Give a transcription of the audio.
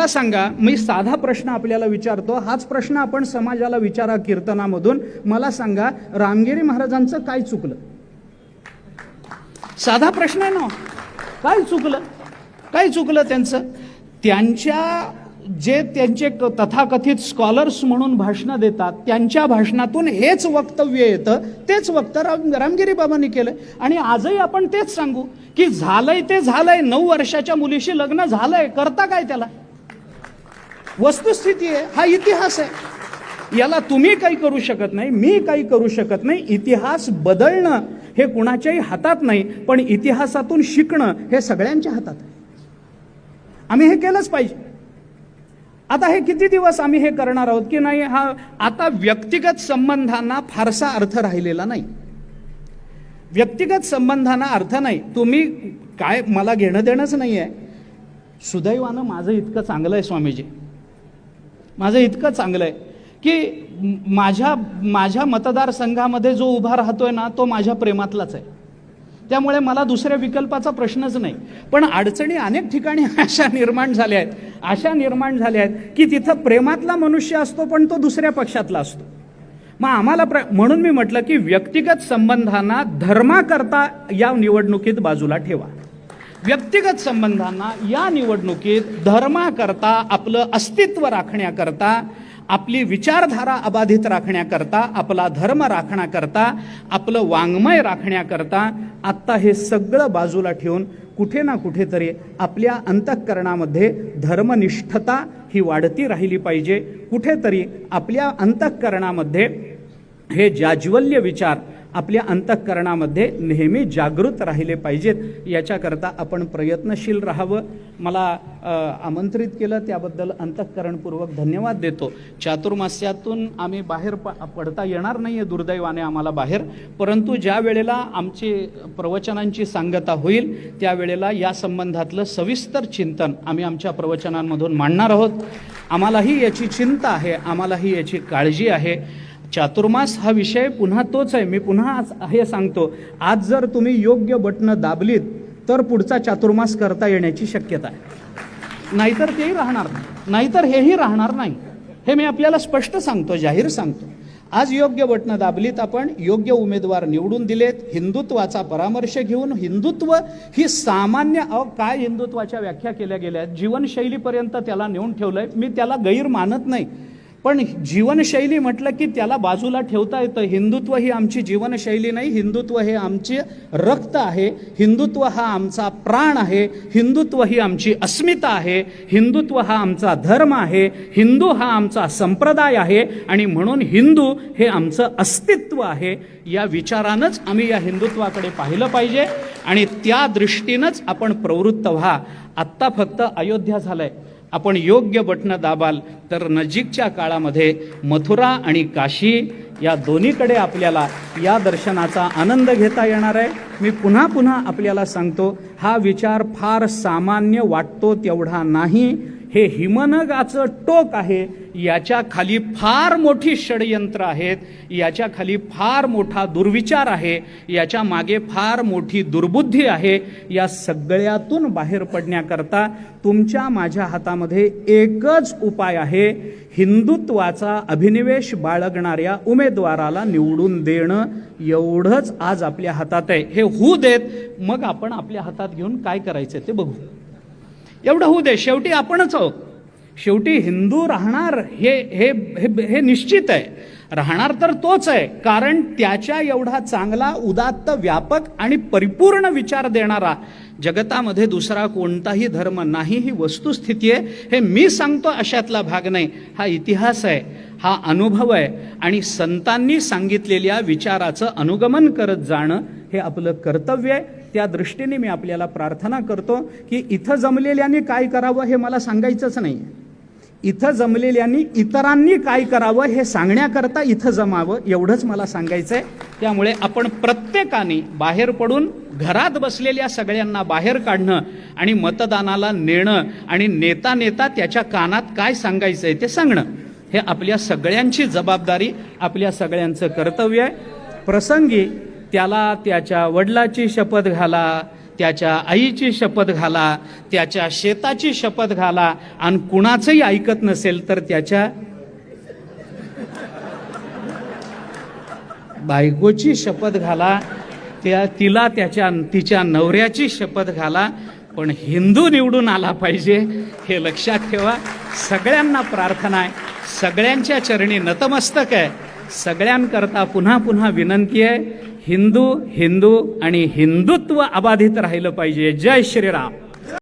मला सांगा, मी साधा प्रश्न आपल्याला विचारतो, हाच प्रश्न आपण समाजाला विचारा कीर्तनामधून. मला सांगा, रामगिरी महाराजांचं काय चुकलं? साधा प्रश्न आहे ना. काय चुकलं? काय चुकलं त्यांचं? त्यांचे तथाकथित स्कॉलर्स म्हणून भाषणं देतात, त्यांच्या भाषणातून हेच वक्तव्य येतं, तेच वक्तव्य रामगिरी बाबांनी केलं. आणि आजही आपण तेच सांगू की झालंय ते झालंय. 9 वर्षाच्या मुलीशी लग्न झालंय, करता काय त्याला? वस्तुस्थिती आहे, हा इतिहास आहे. याला तुम्ही काही करू शकत नाही, मी काही करू शकत नाही. इतिहास बदलणं हे कुणाच्याही हातात नाही, पण इतिहासातून शिकणं हे सगळ्यांच्या हातात आहे. आम्ही हे केलंच पाहिजे. आता हे किती दिवस आम्ही हे करणार आहोत की नाही? हा आता व्यक्तिगत संबंधांना फारसा अर्थ राहिलेला नाही. व्यक्तिगत संबंधांना अर्थ नाही. तुम्ही काय, मला घेणं देणंच नाही आहे. सुदैवानं माझं इतकं चांगलं आहे स्वामीजी, माझं इतकं चांगलं आहे की माझ्या मतदारसंघामध्ये जो उभा राहतोय ना, तो माझ्या प्रेमातलाच आहे. त्यामुळे मला दुसऱ्या विकल्पाचा प्रश्नच नाही. पण अडचणी अनेक ठिकाणी अशा निर्माण झाल्या आहेत की तिथं प्रेमातला मनुष्य असतो पण तो दुसऱ्या पक्षातला असतो. मग आम्हाला म्हणून मी म्हटलं की व्यक्तिगत संबंधांना धर्माकरता या निवडणुकीत बाजूला ठेवा. व्यक्तिगत संबंधांना या निवडणुकीत धर्माकरता, आपलं अस्तित्व राखण्याकरता, आपली विचारधारा अबाधित राखण्याकरता, आपला धर्म राखण्याकरता, आपलं वाङ्मय राखण्याकरता आत्ता हे सगळं बाजूला ठेवून कुठे ना कुठेतरी आपल्या अंतःकरणामध्ये धर्मनिष्ठता ही वाढती राहिली पाहिजे. कुठेतरी आपल्या अंतःकरणामध्ये हे जाज्वल्य विचार आपल्या अंतःकरणामध्ये नेहमी जागृत राहिले पाहिजेत. याच्याकरता आपण प्रयत्नशील राहावं. मला आमंत्रित केलं त्याबद्दल अंतःकरणपूर्वक धन्यवाद देतो. चातुर्मास्यातून आम्ही बाहेर पडता येणार नाही आहे दुर्दैवाने आम्हाला बाहेर, परंतु ज्या वेळेला आमची प्रवचनांची सांगता होईल त्यावेळेला या संबंधातलं सविस्तर चिंतन आम्ही आमच्या प्रवचनांमधून मांडणार आहोत. आम्हालाही याची चिंता आहे, आम्हालाही याची काळजी आहे. चातुर्मास हा विषय पुन्हा तोच आहे. मी पुन्हा हे सांगतो, आज जर तुम्ही योग्य बटणं दाबलीत तर पुढचा चातुर्मास करता येण्याची शक्यता आहे, नाहीतर तेही राहणार नाही, नाहीतर हेही राहणार नाही. हे मी आपल्याला स्पष्ट सांगतो, जाहीर सांगतो. आज योग्य बटणं दाबलीत, आपण योग्य उमेदवार निवडून दिलेत, हिंदुत्वाचा परामर्श घेऊन. हिंदुत्व ही सामान्य काय हिंदुत्वाच्या व्याख्या केल्या गेल्या आहेत, जीवनशैलीपर्यंत त्याला नेऊन ठेवलंय. मी त्याला गैर मानत नाही, पण जीवनशैली म्हटलं की त्याला बाजूला ठेवता येतं. हिंदुत्व ही आमची जीवनशैली नाही, हिंदुत्व हे आमचे रक्त आहे, हिंदुत्व हा आमचा प्राण आहे, हिंदुत्व ही आमची अस्मिता आहे, हिंदुत्व हा आमचा धर्म आहे, हिंदू हा आमचा संप्रदाय आहे आणि म्हणून हिंदू हे आमचं अस्तित्व आहे. या विचारानंच आम्ही या हिंदुत्वाकडे पाहिलं पाहिजे आणि त्या दृष्टीनंच आपण प्रवृत्त व्हा. आत्ता फक्त अयोध्या झालंय, आपण योग्य बटणं दाबाल तर नजीकच्या काळामध्ये मथुरा आणि काशी या दोन्हीकडे आपल्याला या दर्शनाचा आनंद घेता येणार आहे. मी पुन्हा पुन्हा आपल्याला सांगतो, हा विचार फार सामान्य वाटतो तेवढा नाही. हे हिमनगाचं टोक आहे, याच्या खाली फार मोठी षडयंत्र आहेत, याच्या खाली फार मोठा दुर्विचार आहे, याच्या मागे फार मोठी दुर्बुद्धी आहे. या सगळ्यातून बाहेर पडण्याकरता तुमच्या माझ्या हातामध्ये एकच उपाय आहे, हिंदुत्वाचा अभिनिवेश बाळगणाऱ्या उमेदवाराला निवडून देणं. एवढंच आज आपल्या हातात आहे. हे होऊ देत, मग आपण आपल्या हातात घेऊन काय करायचं ते बघू. एवढं होऊ दे. शेवटी आपणच आहोत, शेवटी हिंदू राहणार हे निश्चित आहे. राहणार तर तोच आहे, कारण त्याच्या एवढा चांगला, उदात्त, व्यापक आणि परिपूर्ण विचार देणारा जगतामध्ये दुसरा कोणताही धर्म नाही. ही वस्तुस्थिती आहे. हे मी सांगतो अशातला भाग नाही, हा इतिहास आहे, हा अनुभव आहे. आणि संतांनी सांगितलेल्या विचाराचं अनुगमन करत जाणं हे आपलं कर्तव्य आहे. त्या दृष्टीने मी आपल्याला प्रार्थना करतो की इथं जमलेल्यांनी काय करावं हे मला सांगायचंच नाही. इथं जमलेल्यांनी इतरांनी काय करावं हे सांगण्याकरता इथं जमावं, एवढंच मला सांगायचं आहे. त्यामुळे आपण प्रत्येकाने बाहेर पडून घरात बसलेल्या सगळ्यांना बाहेर काढणं आणि मतदानाला नेणं आणि नेता त्याच्या कानात काय सांगायचं आहे ते सांगणं, हे आपल्या सगळ्यांची जबाबदारी, आपल्या सगळ्यांचं कर्तव्य आहे. प्रसंगी त्याला त्याच्या वडिलाची शपथ घाला, त्याच्या आईची शपथ घाला, त्याच्या शेताची शपथ घाला, आणि कुणाचंही ऐकत नसेल तर त्याच्या बायकोची शपथ घाला, तिला तिच्या नवऱ्याची शपथ घाला, पण हिंदू निवडून आला पाहिजे हे लक्षात ठेवा. सगळ्यांना प्रार्थना आहे, सगळ्यांच्या चरणी नतमस्तक आहे. सगळ्यांकरता पुन्हा पुन्हा विनंती आहे, हिंदू हिंदू आणि हिंदुत्व अबाधित राहिलं पाहिजे. जय श्रीराम.